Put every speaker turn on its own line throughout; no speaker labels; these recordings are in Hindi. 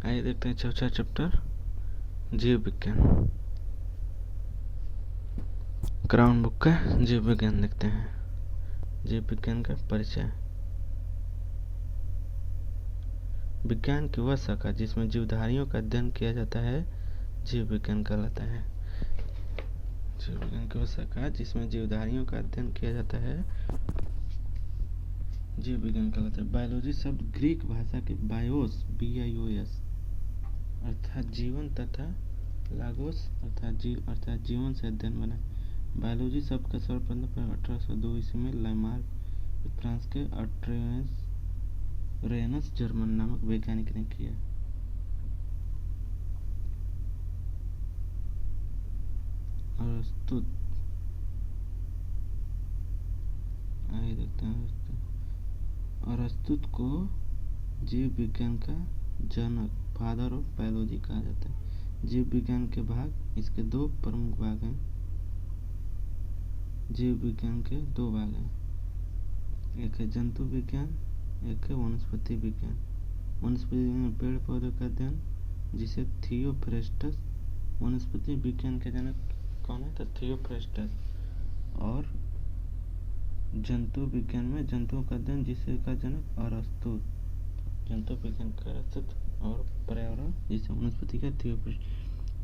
आइए देखते हैं चौथा चैप्टर जीव विज्ञान। क्राउन बुक का जीव विज्ञान देखते हैं। जीव विज्ञान का परिचय। विज्ञान की वह शाखा जिसमें जीवधारियों का अध्ययन किया जाता है जीव विज्ञान कहलाता है। जीव विज्ञान की वह शाखा जिसमें जीवधारियों का अध्ययन किया जाता है जीव विज्ञान कहलाता है। बायोलॉजी शब्द ग्रीक भाषा के बायोस BIOS अर्थात जीवन तथा लागोस अर्थात जीवन से अध्ययन बना। बायोलॉजी शब्द का सर्वप्रथम प्रयोग 1802 ईस्वी में लामार्क फ्रांस के रेनस जर्मन नामक वैज्ञानिक ने किया। अरस्तु को जीव विज्ञान का जनक फादर ऑफ बायोलॉजी कहा जाता है। जीव विज्ञान के भाग इसके दो प्रमुख भाग हैं। जीव विज्ञान के दो भाग हैं, एक है जंतु विज्ञान, एक है वनस्पति विज्ञान। वनस्पति विज्ञान पेड़ पौधों का अध्ययन जिसे थियोफ्रेस्टस। वनस्पति विज्ञान के जनक कौन है? तो थियोफ्रेस्टस। और जंतु विज्ञान में जंतुओं का अध्ययन जिसे का जनक अरस्तु। जंतु विज्ञान का अरस्तु और पर्यावरण जिसे वनस्पति का थियोफ्रेस्टस।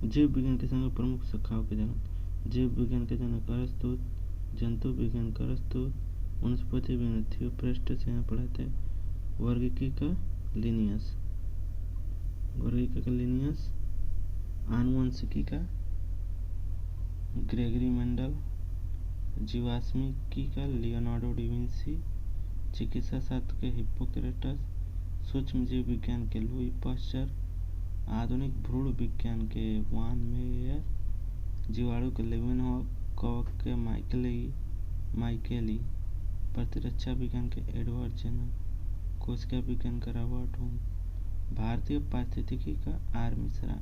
जीव विज्ञान के संग प्रमुख शाखाओं के जनक। जीव विज्ञान के जनक अरस्तु, जंतु विज्ञान का अरस्तु, वनस्पति विज्ञान थियोफ्रेस्टस यहाँ पढ़ाते हैं। वर्गीकी का लिनियस, आनुवंशिकी का ग्रेगरी मेंडल, जीवाश्मिकी का लियोनार्डो डिविंसी, चिकित्सा शास्त्र के हिप्पोक्रेटस, सूक्ष्म जीव विज्ञान के लुई पाश्चर, आधुनिक भ्रूण विज्ञान के वान मेयर, जीवाणु के लेवेनहॉक, कवक के माइकेली, प्रतिरक्षा विज्ञान के एडवर्ड जेनर, कोशिका विज्ञान का रॉबर्ट होम, भारतीय पारिस्थितिकी का R मिश्रा,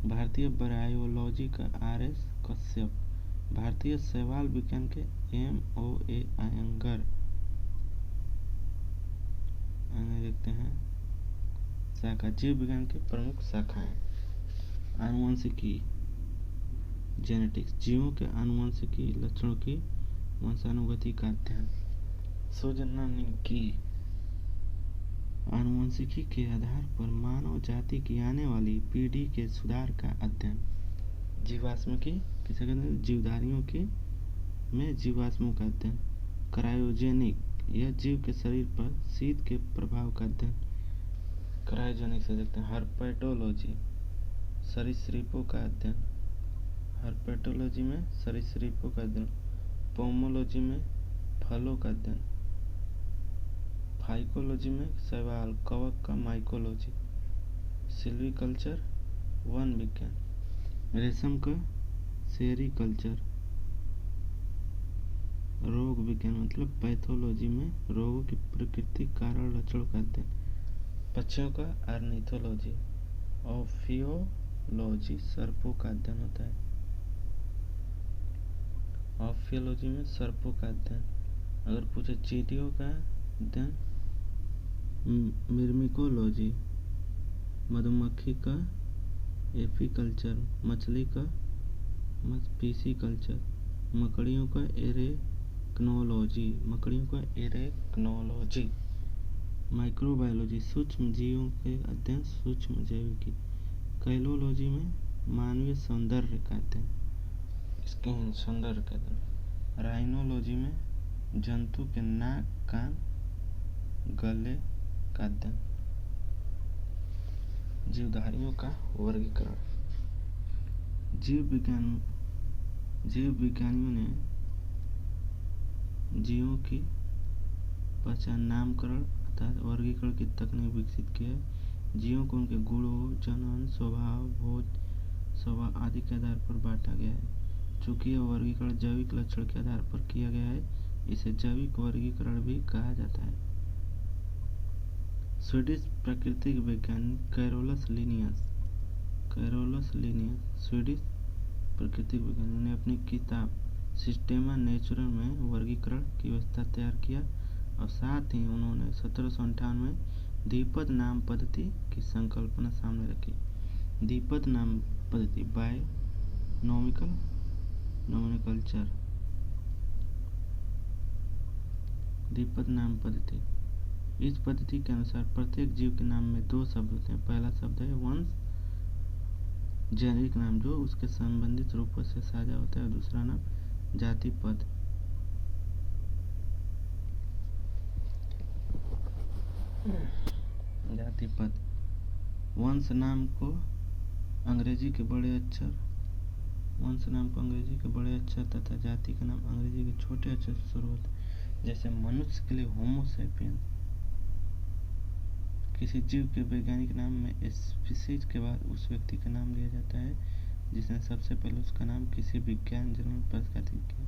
भारतीय बायोलॉजी का RS कश्यप, भारतीय शैवाल विज्ञान के MOA अयंगर। आगे देखते हैं शाखा। जीव विज्ञान के प्रमुख शाखाएं। आनुवंशिकी जेनेटिक्स, जीवों के आनुवंशिकी लक्षणों की वंशानुगति का अध्ययन। सूजननिकी, आनुवंशिकी के आधार पर मानव जाति की आने वाली पीढ़ी के सुधार का अध्ययन। जीवाश्मिकी किसे कहते हैं? जीवधारियों के में जीवाश्मों का अध्ययन। क्रायोजेनिक, यह जीव के शरीर पर शीत के प्रभाव का अध्ययन। क्रायोजेनिक से देखते हैं। हर्पेटोलॉजी, सरीसृपों का अध्ययन। हर्पेटोलॉजी में सरीसृपों का अध्ययन। पोमोलॉजी में फलों का अध्ययन। फाइकोलॉजी में शैवाल कवक का माइकोलॉजी। सिल्वीकल्चर वन विज्ञान। रेशम का सेरीकल्चर। रोग विज्ञान मतलब पैथोलॉजी में रोगों की प्रकृति कारण लक्षणों का अध्ययन। पक्षियों का ऑर्निथोलॉजी। ऑफियोलॉजी सर्पों का अध्ययन होता है। ऑफियोलॉजी में सर्पों का अध्ययन। अगर पूछे चींटियों का अध्ययन, मिर्मिकोलॉजी। मधुमक्खी का एपीकल्चर, मछली का पिसीकल्चर, मकड़ियों का एरेक्नोलॉजी। माइक्रोबायोलॉजी, सूक्ष्म जीवों के अध्ययन, सूक्ष्म जैविकी। कैलोलॉजी में मानवीय सौंदर्य का अध्ययन, स्किन सौंदर्य का अध्ययन। राइनोलॉजी में जंतु के नाक, कान, गले का अध्ययन। जीवधारियों का वर्गीकरण। जीव विज्ञानियों ने जीवों की पहचान, नामकरण अर्थात वर्गीकरण की तकनीक विकसित की है। जीवों को उनके गुणों, जनन, स्वभाव, भोज, स्वभाव आदि के आधार पर बांटा गया है। चूंकि यह वर्गीकरण जैविक लक्षण के आधार पर किया गया है, इसे जैविक वर्गीकरण भी कहा जाता है। स्वीडिश प्राकृतिक वैज्ञानिक कैरोलस लिनियस स्वीडिश प्राकृतिक वैज्ञानिक ने अपनी किताब सिस्टेमा नेचुरल में वर्गीकरण की व्यवस्था तैयार किया और साथ ही उन्होंने 1758 में द्विपद नाम पद्धति की संकल्पना सामने रखी। द्विपद नाम पद्धति बाय नोमेनक्लेचर। द्विपद नाम पद्धति, इस पद्धति के अनुसार प्रत्येक जीव के नाम में दो शब्द होते हैं। पहला शब्द है वंश, जेनेरिक नाम जो उसके संबंधित रूपों से साझा होता है, और दूसरा नाम जाति पद। जाति पद वंश नाम को अंग्रेजी के बड़े अक्षर तथा जाति का नाम अंग्रेजी के छोटे अक्षर से शुरू होते हैं। जैसे मनुष्य के लिए होमो सैपियंस। किसी जीव के वैज्ञानिक नाम में स्पीशीज के बाद उस व्यक्ति का नाम लिया जाता है जिसने सबसे पहले उसका नाम किसी विज्ञान जर्नल में प्रकाशित किया।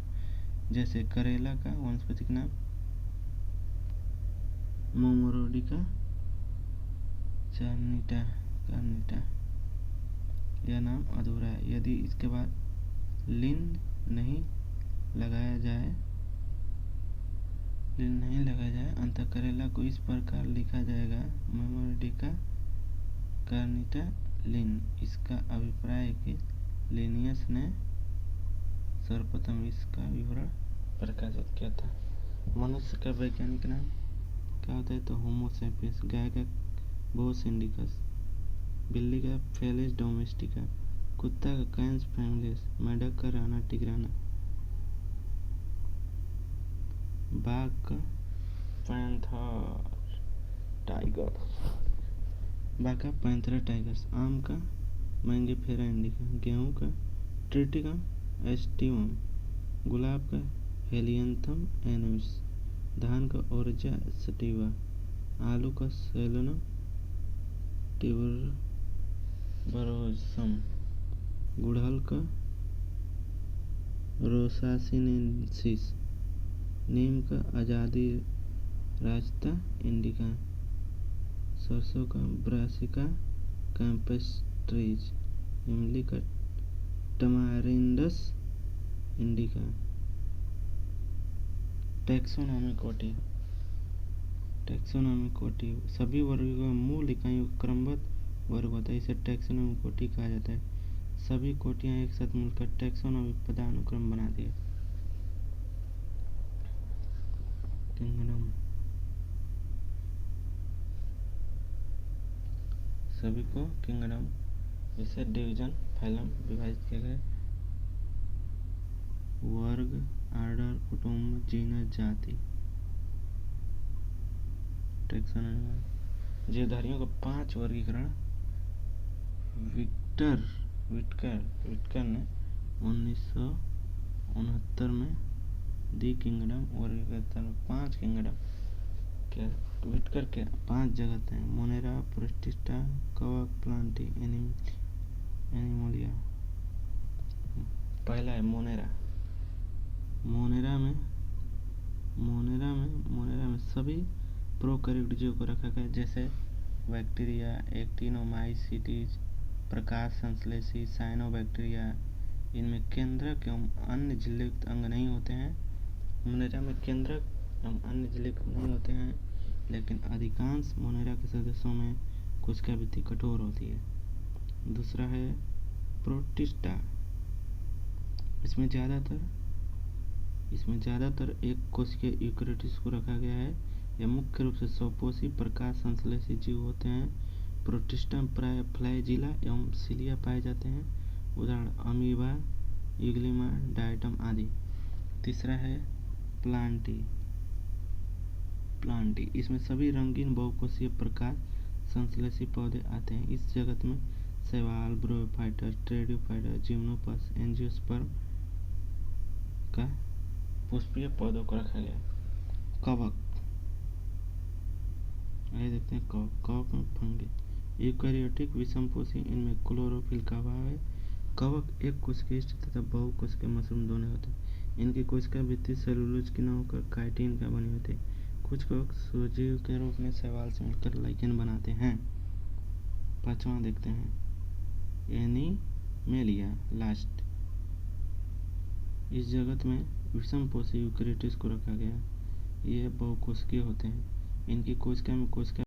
जैसे करेला का वानस्पतिक नाम मोमोरोडिका कार्निटा। यह नाम अधूरा है। यदि इसके बाद लिन नहीं लगाया जाए अंतः करेला को इस प्रकार लिखा जाएगा मोमोरोडिका कार्निटा लिन। इसका अभिप्राय है कि लिनियस ने सर्वप्रथम इसका विवरण प्रकाशित किया था। मनुष्य का वैज्ञानिक नाम क्या होता है तो होमो सैपियंस। गाय का बोस इंडिकस, बिल्ली का फेलिस डोमेस्टिका, कुत्ता का कैंस फैमिलिस, मेंढक का राना टिग्राना, बाघ का पैंथर टाइगर्स, आम का मैंगिफेरा इंडिका, गेहूं का ट्रिटिकम एस्टिवम, गुलाब का हेलियंथम एनोस, धान का ओरजा सटिवा, आलू का सेलोनम ट्यूबरबरोसम, गुड़हल का रोसासिनेंसिस, नीम का आजादी राजता इंडिका, सरसों का ब्रासिका कैम्पेस्ट्रीज, इमली का टमारिंडस इंडिका। टैक्सोनॉमी कोटि सभी वर्गों का मूल इकाइयों का क्रमबद्ध वर्ग होता है, इसे टैक्सोनॉमी कोटि कहा जाता है। सभी कोटियां एक साथ मिलकर टैक्सोनॉमी पदानुक्रम बनाती है। किंगडम, सभी को किंगडम, इसे डिवीजन फैलम विभाजित किया गया। वर्ग, आर्डर, कुटुंब, जीनस, जाति। टैक्सोनॉमी जीवधारियों का 5 वर्गीकरण विटकर ने 1969 में दी किंगडम वर्गीकरण में 5 किंगडम के विटकर के 5 जगत हैं। मोनेरा, प्रोटिस्टा, कवक, प्लांटी, एनिमोलिया। पहला है मोनेरा। मोनेरा में सभी प्रोकैरियोटिक जीवों को रखा गया, जैसे बैक्टीरिया, एक्टिनोमाइसीट्स, प्रकाश संश्लेषी, साइनोबैक्टीरिया। इनमें केंद्रक एवं अन्य झिल्लीयुक्त अंग नहीं होते हैं। मोनेरा में केंद्रक एवं अन्य झिल्लीयुक्त नहीं होते हैं, लेकिन अधिकांश मोनेरा के सदस्यों में कोशिकाभित्ति कठोर होती है। दूसरा है प्रोटिस्टा। इसमें ज़्यादातर एक कोशिकीय यूकेरियोट्स को रखा गया है। यह मुख्य रूप से स्वपोषी प्रकाश संश्लेषी जीव होते हैं। प्रोटिस्टा में प्राय फ्लैजिला एवं सिलिया पाए जाते हैं, उदाहरण अमीबा, यूग्लिमा, डायटम आदि। तीसरा है प्लांटी। इसमें सभी रंगीन बहुकोषीय प्रकाश संश्लेषी पौधे आते हैं। इस जगत में शैवाल, ब्रोफाइटर, टेरिडोफाइटर, जिम्नोपस, एंजियोस्पर्म का पुष्पीय पौधों को रखा गया। कवक, आइए देखते हैं कवक में फंगी। यूकेरियोटिक विषमपोषी, इनमें क्लोरोफिल का अभाव है। कवक एक कोशिकीय तथा बहुकोशिकीय मशरूम दोनों होते हैं। इनकी कोशिका भित्ति सेलुलोज की न होकर काइटिन का बनी होती है। कुछ कवक स्वजीव के रूप में शैवाल से मिलकर लाइकेन बनाते हैं। 5वां देखते हैं एनीमेलिया लास्ट। इस जगत में विषमपोषी यूकेरियोट्स को रखा गया। ये बहुकोशिकीय होते हैं। इनकी कोशिका में कोशिका